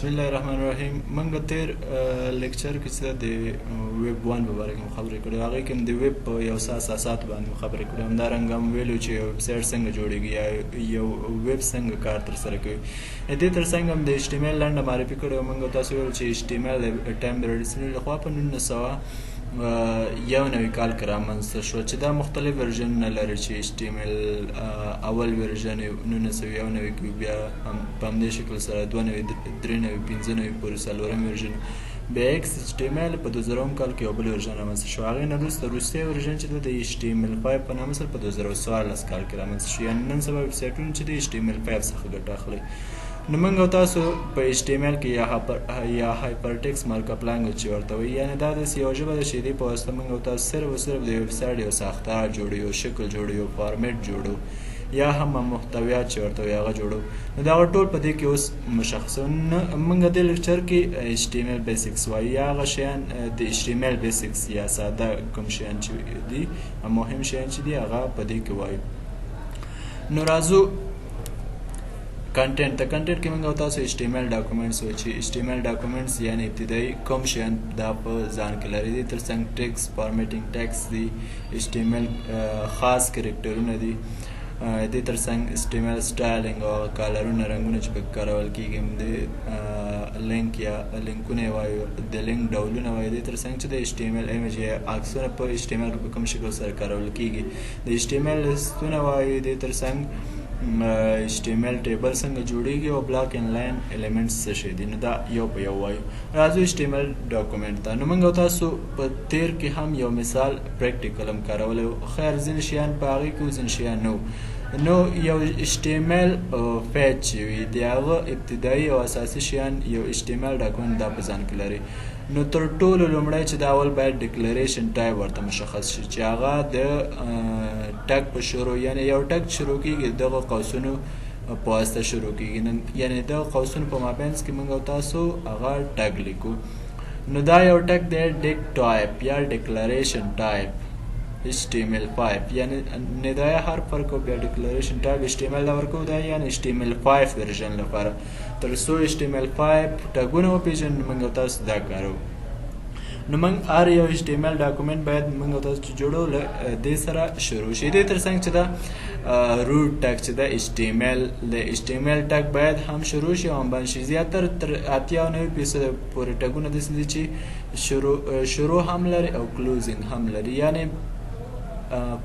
بسم الله الرحمن الرحیم. منګه تیر لیکچر کې څه د ویب 1 په اړه کوم خبرې کړې، هغه کې د ویب په یو اساسات باندې خبرې کړې. همدارنګه هم ویلو چې یو ویب سایټ څنګه جوړیږي یا یو ویب څنګه کار تر سره کوي. دې تر څنګ هم د HTML لنډه معرفي کړې. موږ تاسو ویل چې HTML ټایم د رډیسن لخوا په 1900 یو نوی کال کې رامنځته شو چې دا مختلف ورژنونه لري چې HTML اول ورژن 1991 کې بیا په همدې شکل سره 2 نوي 3 نوي 15 نوي پورې څلورم ورژن بیا HTML په 2000 کال کې یو بل ورژن رامنځته شو. هغې نه وروسته وروستی ورژن چې د HTML5 په نامه سره په 2014 کال کې رامنځته شو. یعنې نن سبا ویب سایټونه چې د HTML5 څخه ګټه اخلي. نو موږ او تاسو په HTML کې یا هایپر ټیکسټ مارک اپ لانګویج چې ورته وایي، یعنې دا داسې یوه ژبه ده چې دې په واسطه موږ او تاسو صرف او صرف د ویب سایټ یو ساختار جوړو، یو شکل جوړو، یو فارمیټ جوړو، یا هم محتویات چې ورته وایي هغه جوړو. نو دا ټول په دې کې اوس مشخصو. موږ دې لیکچر کې HTML بیسکس وایي، یا هغه شیان د HTML بیسکس یا ساده کوم شیان چې دي مهم شیان چې دي هغه په دې کې وایي. نو راځو کنټینټ. د کنټینټ کې موږ او تاسو HTML ډاکومنټس وایي چې HTML ډاکومنټس یعنې ابتدایي کوم شیان دا په ځان کې لري. دې تر څنګ ټیکس فارمیټینګ ټیکس دی، HTML خاص کرکټرونه دي، دې تر څنګ HTML سټایلینګ او کالرونه رنګونه چې پکې کارول کېږي، د لینک یا لینکونه وایو، د لینک ډولونه وایي. دې تر څنګ چې د HTML ایمیج یا عکسونه په HTML په کوم شکل سره کارول کېږي، د HTML لستونه وایي. دې تر څنګ HTML ټیبل څنګه جوړیږي او بلاک ان لاین الیمنټس څه شي دي. نو دا یو په یو وایو. راځو HTML ډاکومنټ ته. نو موږ او تاسو په تیر کې هم یو مثال پریکټیکل هم کارولی و. خیر ځینې شیان په هغې کې و، ځینې شیان نه و. نو یو HTML پیج چې وي د هغه ابتدایي او اساسي شیان یو HTML ډاکومنټ دا په ځان کې لري. نو تر ټولو لومړی چې دا اول باید ډیکلریشن ټایپ ورته مشخص شي چې هغه د ټګ په شروع، یعنې یو ټګ شروع کېږي دغه قوسونو په واسطه شروع کېږي، یعنې دغه قوسونو په مابینځ کې موږ او تاسو هغه ټګ لیکو. نو دا یو ټګ دی ډیک ټایپ یا ډیکلریشن ټایپ HTML5، یعنې ندایه حرف ورکو بیا ډیکلریشن ټایپ HTML لا ورکو دا یعنې HTML5 ورژن لپاره. تر څو HTML5 ټګونه وپېژنو موږ او تاسو دا کارو. نو موږ هر یو HTML ډاکومنټ باید موږ او تاسو چې جوړو له دې سره شروع شي. دې تر څنګ چې دا روټ ټګ چې دا HTML ټګ باید هم شروع شي او هم بند شي. زیاتره تر 80-90% پورې ټګونه داسې دي چې شروع هم لري او کلوزینګ هم لري، یعنې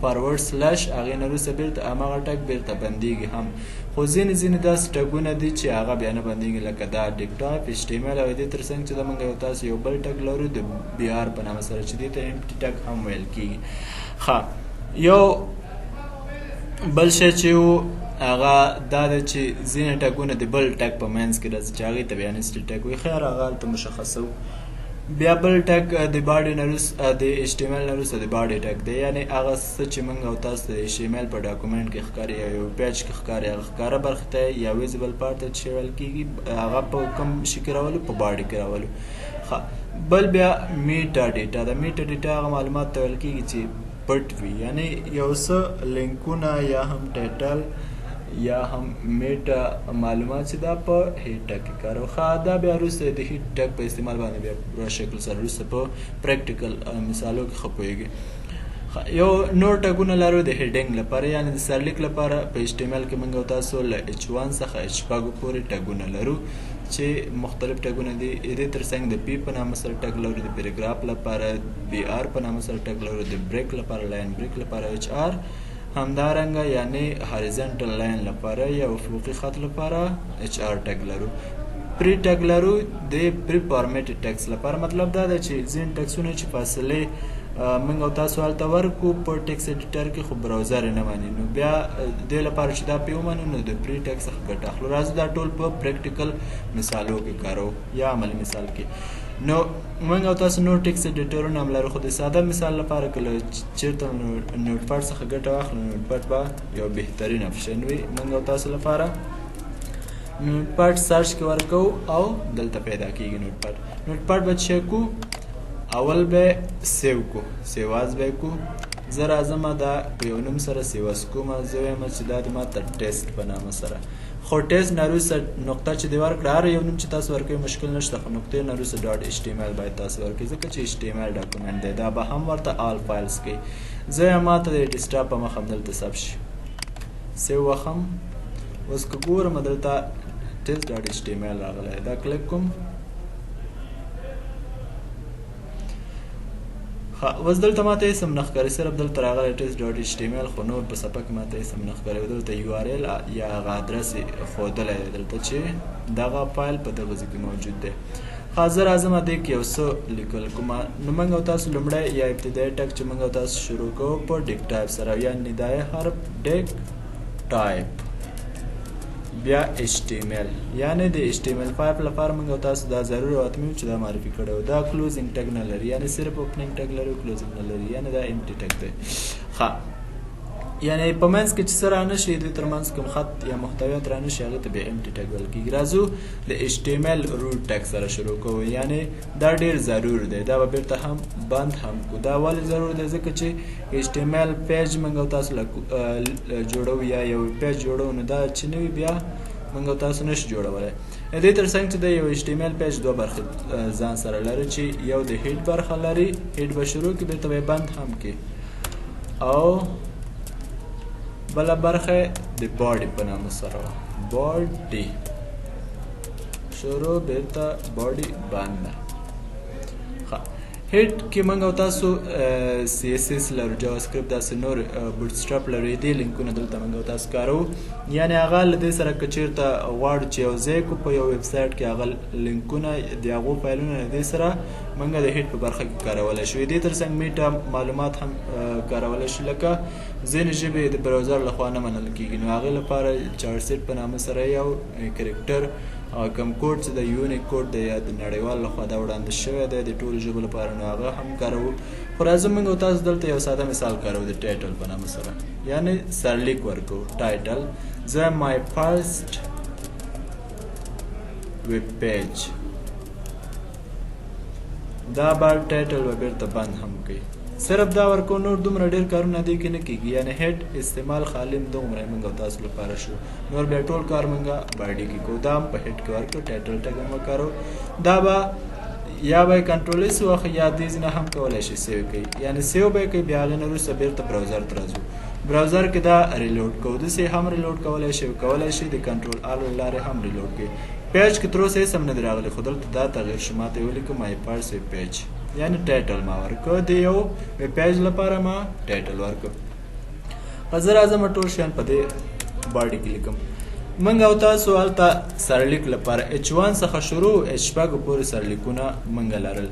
فارورډ سلش هغې نه وروسته بېرته هماغه ټګ بېرته بندېږي هم. خو ځینې داسې ټګونه دي چې هغه بیا نه بندېږي، لکه دا ډیک ټایپ HTML. او دې تر څنګ چې دا موږ یو تاسو یو بل ټګ لرو د BR په نامه سره چې دې ته امپټي ټګ هم ویل کېږي. ښه، یو بل شی چې و هغه دا ده چې ځینې ټګونه د بل ټګ په منځ کې راځي چې هغې ته بیا نسټي ټګ وایي. خیر هغه هلته مشخصه و. بیا بل ټګ د باډي نه وروسته د HTML نه وروسته د باډي ټګ دی، یعنې هغه څه چې موږ او تاسو د HTML په ډاکومنټ کې ښکاري یا یو پیج کې ښکاري، هغه ښکاره برخې ته یا ویزیبل پارټ ته چې ویل کېږي هغه په کوم شي کې راولو؟ په باډي کې راولو. ښه، بل بیا میټا ډیټا. د میټا ډیټا هغه معلومات ته ویل کېږي چې پټ وي، یعنې یو څه لینکونه یا هم ټایټل یا هم میټا معلومات چې دا په هیټ ټګ کې کارو. ښه، دا بیا وروسته د هیټ ټګ په استعمال باندې بیا پوره شکل سره وروسته په پریکټیکل مثالو کې ښه پوهېږي. یو نور ټګونه لرو د هیډینګ لپاره، یعنې د سرلیک لپاره په HTML کې موږ او تاسو له H1 څخه H5 پورې ټګونه لرو چې مختلف ټګونه دي. دې تر څنګ د P په نامه سره ټګ لرو، د پیراګراف لپاره BR په نامه سره ټګ لرو، د بریک لپاره لاین بریک لپاره HR، همدارنګه یعنې هاریزنټل لاین لپاره یا افقي خط لپاره HR ټګ لرو. پری ټګ لرو د پری فارمیټډ ټیکس لپاره. مطلب دا ده چې ځینې ټکسونه چې فاصلې موږ او تاسو هلته ورکو په ټیکس ایډیټر کې، خو براوزر یې نه مني، نو بیا دې لپاره چې دا پې ومنو نو د پری ټګ څخه ګټه اخلو. راځو دا ټول په پریکټیکل مثالو کې کارو یا عملي مثال کې. نو موږ او تاسو نور ټیکس ایډیټرونه هم لرو، خو د ساده مثال لپاره کله چېرته نوټ پاډ څخه ګټه واخلو، نوټ پاډ به یو بهترین اپشن وي موږ او تاسو لپاره. نوټ پاډ سرچ کې ورکو او دلته پیدا کېږي نوټ پاډ. نوټ پاډ به چیک کو، اول به سیو کو، سیواز به کو. زه راځم دا په یو نوم سره سیواز کوم، زه وایم چې دا د ما ته ټیسټ په نامه سره. خو ټیسټ نه وروسته نقطه چې دې ورکړه هر یو نوم چې تاسو ورکوئ مشکل نشته خو نقطې نه وروسته ډاټ HTML باید تاسو ورکوئ ځکه چې HTML ډاکومنټ دی دا به هم ورته آل فایلز کوي زه یم ماته د ډیسکټاپ په مخ همدلته ثبت شي سیو وخم اوس که ګورم دلته test.html راغلی دا کلیک کوم اوس دلته ماته اسم نه ښکاري صرف دلته راغلی test.html خو نور په صفحه کې ماته اسم نه ښکاري دلته URL یا هغه ادرس یې ښودلی دی دلته چې دغه فایل په دغه ځای کې موجود دی زه راځم دې کې یو څه لیکل کوم نو موږ او تاسو لومړی یا ابتدایي ټک چې موږ او تاسو شروع کوو په ډیک ټایپ سره یا ندایي حرف ډیک ټایپ بیا HTML یعنی د HTML5 لپاره موږ او تاسو دا ضروري او حتمي چې دا معرفي کړی و دا کلوزینګ ټګ نه لري یعنی صرف اوپننګ ټګ لري او کلوزینګ نه لري یعنی دا امټي ټګ دی یعنی په منځ کې چې څه رانشي د تر منځ کوم خط یا محتویات رانشي هغه ته به امټي ټګ ویل کېږي راځو د HTML روټ ټګ سره شروع کوو یعنی دا ډیر ضرور دی دا به بیرته هم بند هم کو دا ولې ضرور دی ځکه چې HTML پیج موږ تاسو جوړو یا یو پیج جوړو نو دا چې نوی بیا موږ تاسو نشو جوړولای دې ترڅنګ چې د یو HTML پیج دوه برخې ځان سره لري چې یو د هیډ برخه لري هیډ به شروع کې بیرته به بند هم کې او بله برخه د باډي په نامه سره باډي شروع بیرته باډي بند هیډ کې موږ او تاسو CSS لرو جاوا سکرپټ داسې نور بوټسټراپ لرو دې لینکونه دلته موږ او تاسو کارو یعنی هغه له دې سره که چېرته غواړو چې یو ځای کو په یو ویب سایټ کې هغه لینکونه د هغو فایلونه له دې سره موږ د هیډ په برخه کې کارولی شو دې ترڅنګ میټا معلومات هم کارولی شو لکه ځینې ژبې د براوزر لخوا نه منل کېږي نو هغې لپاره چارسیټ په نامه سره یو کرکټر کم کوډ چې د یونیک کوډ دی یا د نړیوال لخوا دا وړاندې شوی دی د ټولو ژبو لپاره نو هغه هم کاروو خو راځو موږ او تاسو دلته یو ساده مثال کاروو د ټایټل په نامه سره یعنی سرلیک ورکوو ټایټل زه مای فرست ویب پیج دا بار ټایټل به بیرته بند هم کوي صرف دا ورکو نور دومره ډیر کارونه دی کې نه کېږي یعنی هیډ استعمال خالي دومره موږ او تاسو لپاره شو نور بیا ټول کار موږ باډي کې کوو دا هم په هیډ کې ورکړو ټایټل ټګ هم وکارو دا به یا به کنټرول ایس واخلي یا دې نه هم کولی شي سیو کوي یعنی سیو به کوي بیا هغې نه وروسته بیرته براوزر ته راځو براوزر کې دا ریلوډ کوو داسې هم ریلوډ کولی شي کولی شي د کنټرول آل له لارې هم ریلوډ کوي پیج کې تر اوسه هېڅ هم نه دی راغلی خو دلته دا تغیر شو ما ته یې ولیکو مای فرست ویب پیج یعنی ټایټل ما ورکړ د یو ویب پیج لپاره ما ټایټل ورکړ زه راځم ټول شیان په دې باډي کې لیکم موږ او تاسو هلته سرلیک لپاره H1 څخه شروع H5 پورې سرلیکونه موږ لرل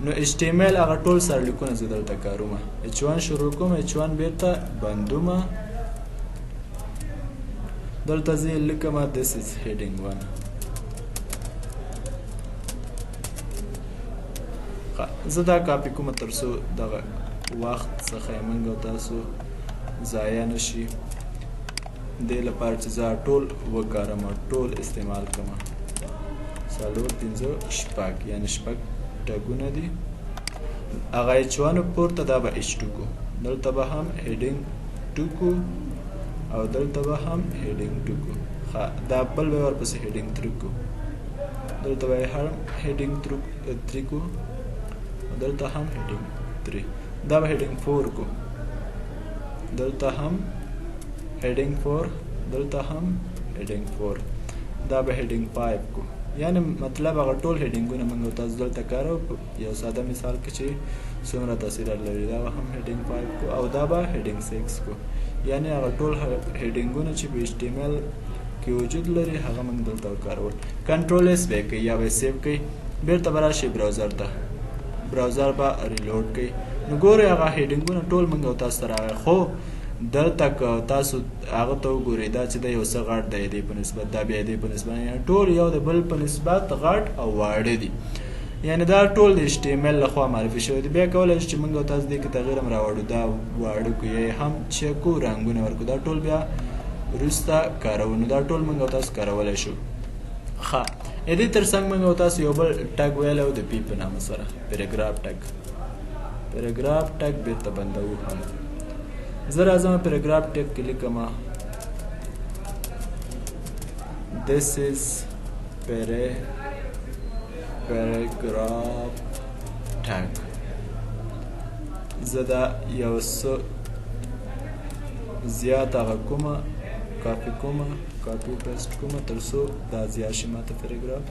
نو HTML هغه ټول سرلیکونه زه دلته کاروم H1 شروع کوم H1 بیرته بندومه دلته زه لیکم this is heading 1 زه دا کاپی کوم تر څو دغه وخت څخه موږ او تاسو ضایع نشي دې لپاره چې زه ټول وکارم ټول استعمال کوم څلور پنځه شپږ یعنی شپږ ټګونه دي هغه H1 پورته دا به H2 کو دلته به هم هیډینګ 2 کو او دلته به هم هیډینګ 2 کو دا بل به ورپسې هیډینګ 3 کو دلته به هم هیډینګ 3 کو دلته هم هیډینګ 3 دا به هیډینګ 4 کو دلته هم heading 4 دلته هم heading 4 دا به heading 5 کو یعنی مطلب هغه ټول هیډینګونه موږ تاسو دلته کارو یو ساده مثال کې چې څومره تاثیر لري دا هم heading 5 کو او دا به heading 6 کو یعنی هغه ټول هیډینګونه چې په HTML کې وجود لري هغه موږ دلته کارول کنټرول اس به کوي یا به سیو کوي بیرته به راشي براوزر ته براوزر به ریلوډ کوي نو ګورئ هغه هیډینګونه ټول موږ تاسو ته راغی خو دلته که تاسو هغه ته وګورئ دا چې د یو څه غټ دی دې په نسبت دا بیا دې په نسبت یعنې ټول یو د بل په نسبت غټ او واړه دي یعنی دا ټول د HTML لخوا معرفي شوی دی بیا کولی شو چې موږ تاسو دې کې تغیر هم راوړو دا واړه کړو یا هم چکو رنګونه ورکړو دا ټول بیا وروسته کاروو نو دا ټول موږ تاسو کارولی شو ښه دې تر څنګ موږ تاسو یو بل ټګ ویلی و د پی په نامه سره پیراګراف ټګ بیرته بندوو هم زه راځم پیراګراف ټګ کې لیکم this is paragraph tag. زه دا یو څه زیات هغه کومه کاپي پیسټ کومه تر څو دا زیات شي ماته پیراګراف.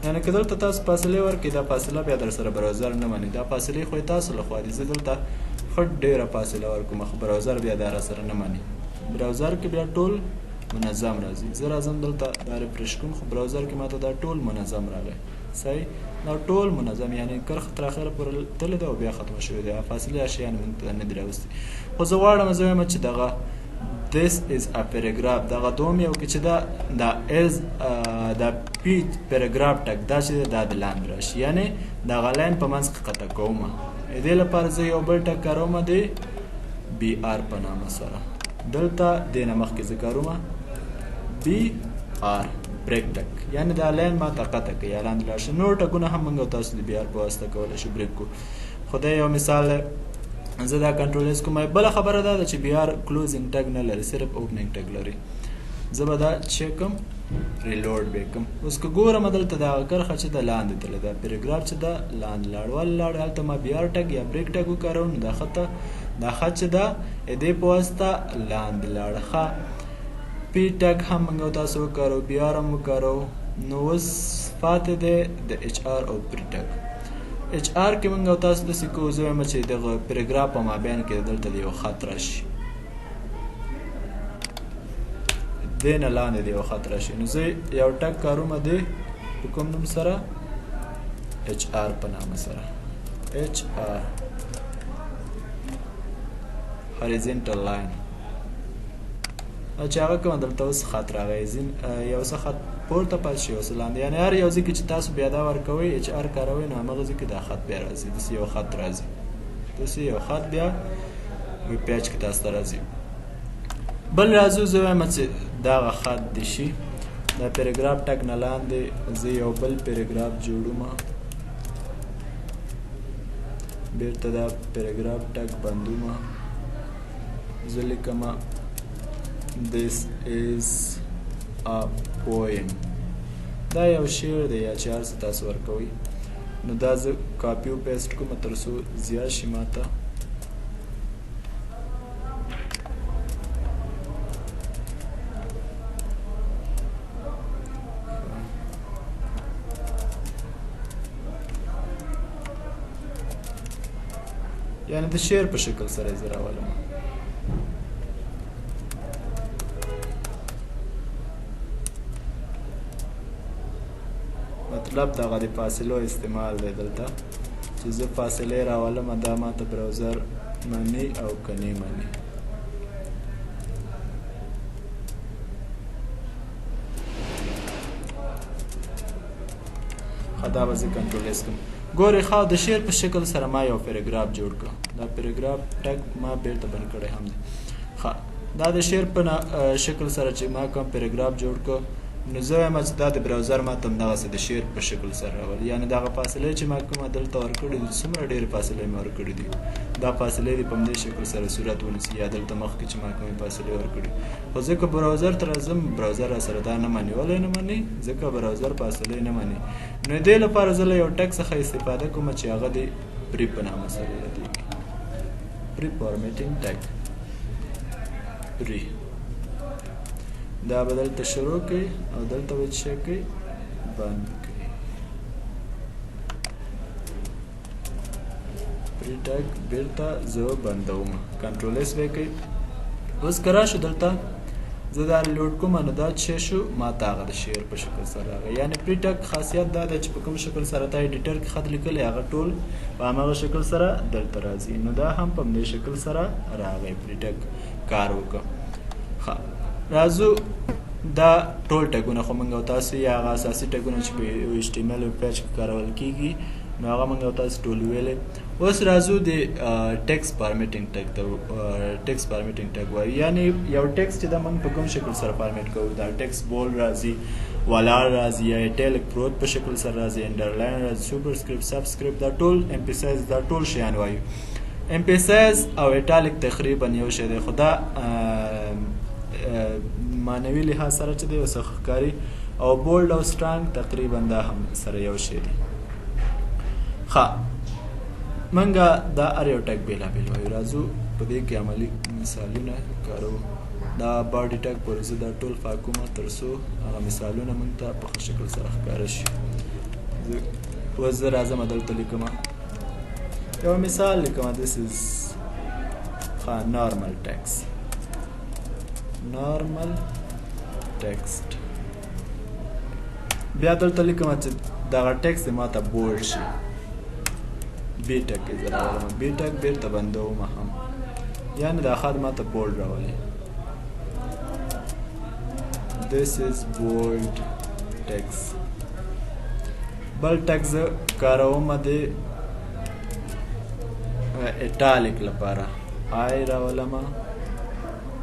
یعنې که دلته تاسو فاصلې ورکړئ دا فاصله بیا در سره براوزر نه مني. دا فاصلې خو تاسو لخوا دي. زه دلته ښه ډېره فاصله ورکوم خو براوزر بیا دا را سره نه مني. براوزر کې بیا ټول منظم راځي. زه راځم دلته دا ریفرش کوم خو براوزر کې ماته دا ټول منظم راغی. صحیح دا ټول منظم یعنې کرښه تر اخره پورې تللې ده او بیا ختمه شوې ده. فاصلې اشیان موږ ته نه دي راوستي. خو زه غواړم زه وایم چې دغه this is a paragraph دغه دوم یو کې چې دا is دا پیج paragraph ټک دا چې دا د لاندې راشي یعنې دغه لاین په منځ کې قطع کوم. دې لپاره زه یو بل ټک کاروم د بي آر په نامه سره. دلته دې نه مخکې زه کاروم بي آر بریک ټک یعنې دا لاین ما ته قطع کوي یا لاندې لاړ شي. نور ټکونه هم موږ تاسو د بي آر په واسطه کولی شو بریک کړو. خو دا یو مثال دی. زه دا کنټرول اس کوم. بله خبره دا ده چې بي آر کلوزینګ ټګ نه لري صرف اوپننګ ټګ لري. زه به دا چیک کړم ریلوډ به کړم. اوس که ګورم دلته دغه کرښه چې ده لاندې تللی ده پیراګراف چې ده لاندې لاړ ولې لاړ هلته ما بي آر ټګ یا بریک ټګ وکاروم نو دا خط چې ده دې په واسطه لاندې لاړ. ښه پی ټګ هم موږ تاسو وکارو بي آر هم وکارو. نو اوس پاتې دی د ایچ آر او پری ټګ. ایچ آر کې موږ تاسو داسې کوو زه وایم چې دغه پیراګراف په مابین کې دلته د یو خط راشي دې نه لاندې د یو خط راشي. نو زه یو ټګ کاروم دی په کوم نوم سره ایچ آر په نامه سره ایچ آر هوریزونټل لاین چې هغه کوم دلته اوس خط راغی یو څه خط پورته پاتې شي یو څه لاندې یعنې هر یو ځای کې چې تاسو بیا دا ورکوئ ایچ آر کاروئ نو همغه ځای کې دا خط بیا راځي. داسې یو خط راځي داسې یو خط بیا ویب پیج کې تاسو ته راځي. بل راځو زه وایم چې دغه خط دې شي دا پیراګراف ټګ نه لاندې زه یو بل پیراګراف جوړوم بیرته دا پیراګراف ټګ بندوم. زه لیکم this is a poem دا یو شعر دی یا چې هر څه تاسو ورکوئ. نو دا زه کاپي او پیسټ کوم تر څو زیات شي ماته. یعنې د شعر په شکل سره یې زه راولم. مطلب دغه د فاصلو استعمال دی دلته چې زه فاصلې راولم دا ماته براوزر مني او که نه مني. ښه دا به زه کنټرول اس کړم. ګورئ ښه د شعر په شکل سره ما یو پیراګراف جوړ کړ. دا پیراګراف ټګ ما بیرته بند کړی هم دی. ښه دا د شعر په شکل سره چې ما کوم پیراګراف جوړ کړ نو زه وایم چې دا د براوزر ما ته همدغسې د شعر په شکل سره راولي. یعنې دغه فاصلې چې ما کومه دلته ورکړي دي څومره ډېرې فاصلې مې ورکړي دي دا فاصلې دې په همدې شکل سره صورت ونیسي یا دلته مخکې چې ما کومې فاصلې ورکړي. خو ځکه براوزر ته راځم براوزر را سره دا نه مني. ولې نه مني؟ ځکه براوزر فاصلې نه مني. نو دې لپاره زه له یو ټګ څخه استفاده کوم چې هغه د پری په نامه سره یادېږي. پری فارمیټینګ ټګ پری دا به دلته شروع کړئ او دلته به څه کوئ بند کړئ. پری ټګ بیرته زه بندوم کنټرول اس به کوئ. اوس که راشو دلته زه دا ریلوډ کوم نو دا څه شو ما ته هغه د شعر په شکل سره راغی. یعنې پری ټګ خاصیت دا دی چې په کوم شکل سره تا ایډیټر کې خط لیکلی هغه ټول په هماغه شکل سره دلته راځي. نو دا هم په همدې شکل سره راغی پری ټګ کار وکړه. ښه راځو دا ټول ټګونه خو موږ او تاسو یا هغه اساسي ټګونه چې په ایچ ټي ایم ایل ویب پیج کې کارول کېږي نو هغه موږ او تاسو ټول ویلې. اوس راځو د ټیکسټ فارمیټینګ ټګ ته. ټیکسټ فارمیټینګ ټګ وایي یعنې یو ټیکسټ چې دا موږ په کوم شکل سره فارمیټ کوو دا ټیکسټ بولډ راځي ولاړ راځي یا ایټالیک پروت په شکل سره راځي انډرلاین راځي سوپرسکرپټ سبسکرپټ دا ټول امپسایز دا ټول شیان وایو امپسایز او ایټالیک تقریبا یو شی دی خو دا معنوي لحاظ سره چې دی وسه ښکاري او بولډ او سټرانګ تقریبا دا هم سره یو شی دی ښه منګه دا هر یو ټګ بېلابېل وایو راځو په دې کې عملي مثالونه کارو دا باډي ټګ پورې زه دا ټول فاکومه تر څو هغه مثالونه موږ ته په ښه شکل سره ښکاره شي اوس زه راځم دلته لیکمه یو مثال لیکمه this is normal text normal text بیا دلته لیکمه چې دغه ټکس ما ته بولډ شي بی ټک یې زه راولم بی ټک بېرته بندومه هم یعنې دا خط ما ته بولډ راولي this is bold text بل ټک زه کارومه د ایټالیک لپاره آی راولمه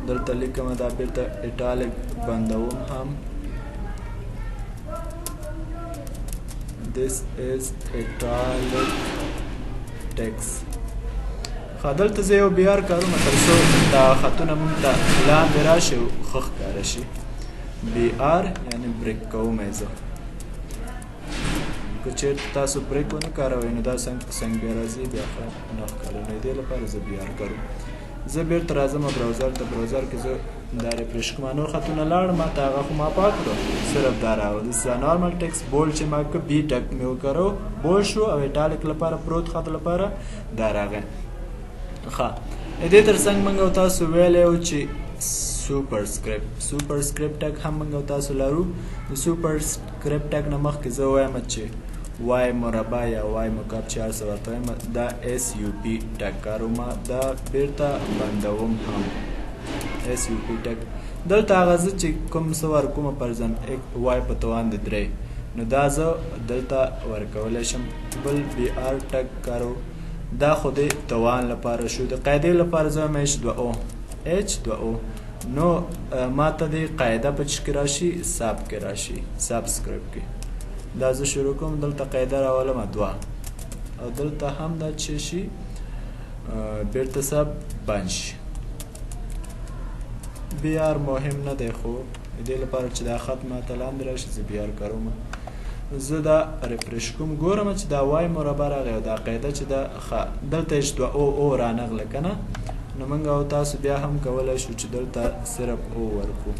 دلته لیکمه دا بېرته ایټالیک بندوم هم this is italic text دلته زه یو بی آر کارومه تر څو دا خطونه موږ ته لاندې راشي او ښه ښکاره شي بی آر یعنې بریک کوم یې زه که چېرته تاسو بریک ونه کاروئ نو دا څنګه بیا راځي بیا ښه نه ښکاره نو دې لپاره زه بی آر کاروم زه بېرته راځم براوزر ته براوزر کې زه دا ریفرش کوم نور خطونه لاړ ما ته هغه خو ما پاک کړو صرف دا راوړو دا نارمل ټکس بولډ چې ما که بي ټک مې وکارو بولډ شو او ایټالیک لپاره پروت خط لپاره دا راغی ښه دې تر څنګ موږ او تاسو ویلی وو چې سوپرسکرپټ ټک هم موږ او تاسو لرو د سوپرسکرپټ ټک نه مخکې زه وایم چې وای مربع یا وای مکعب چې هر څه ورته وایم دا اس یو پي ټک کارومه دا بېرته بندوم هم اس یو پي ټک دلته هغه زه چې کوم څه ورکومه فرضاً وای په توان د 3 نو دا زه دلته ورکولی شم بل بي آر ټک کارو دا خو د توان لپاره شو د قاعدې لپاره زه وایم H 2O نو ما ته د قاعده په چې کې راشي ساب کې راشي سبسکرپټ کې دا زه شروع کوم دلته قاعده راولم 2 او دلته هم دا چې شي بیرته سب بند شي بی آر مهم نه دی خو دې لپاره چې دا خط ما ته لاندې راشي زه بی آر کاروم زه دا ریفرش کوم ګورم چې دا وای مربع راغی او دا قاعده چې دا دلته H 2O رانغله که نه نو موږ او تاسو بیا هم کولی شو چې دلته صرف او ورکو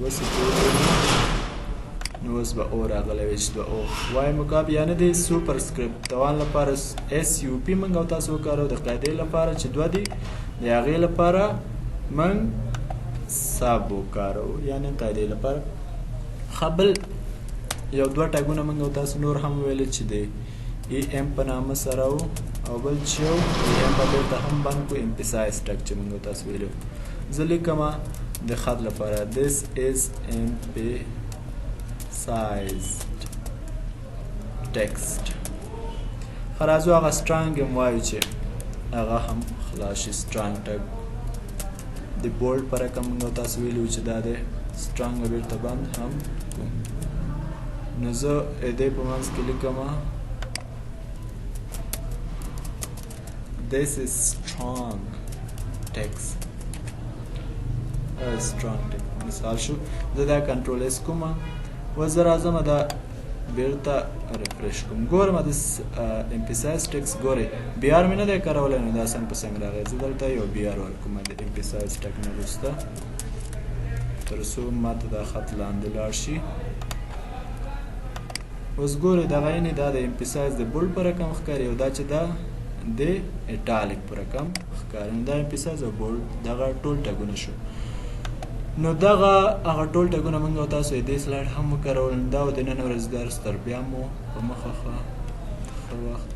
اوس نو اوس به او راغلی H 2O وای مکعب یعنې د سوپرسکرپټ توان لپاره اس یو پي موږ او تاسو وکارو د قاعدې لپاره چې 2 دي د هغې لپاره موږ ساب وکارو یعنې قاعدې لپاره بل یو 2 ټګونه موږ او تاسو نور هم ویلي چې د ای ام په نامه سره و او بل چې یو ای ام به بېرته هم بند کړو امپسایز ټک چې موږ تاسو ویلو زه لیکمه د خط لپاره this is emphasized text راځو هغه strong هم وایو چې هغه هم خلاص شي strong ټک د بولډ په رقم موږ تاسو ویلو چې دا د strong بېرته بند هم کوم نو زه دې په منځ کې لیکمه this is strong text strong text مثال شو زه دا کنټرول اس کوم و زه راځم دا بیرته ریفرش کوم ګورم د امپسایز ټکس ګورئ بی آر مې نه دی کارولی نو دا څنګ په څنګ راغی زه دلته یو بی آر ورکوم د امپسایز ټک نه وروسته تر څو ماته دا خط لاندې لاړ شي اوس ګورئ دغه یعنې دا د امپسایز د بولډ په رقم ښکاري او دا چې دا د ایټالیک په رقم ښکاري نو دا امپسایز او بولډ دغه ټول ټګونه شو نو دغه هغه ټول ټګونه موږ او تاسو یې دې سلایډ هم وکارول دا و د نن ورځې درس تر بیا مو په مخه ښه وخت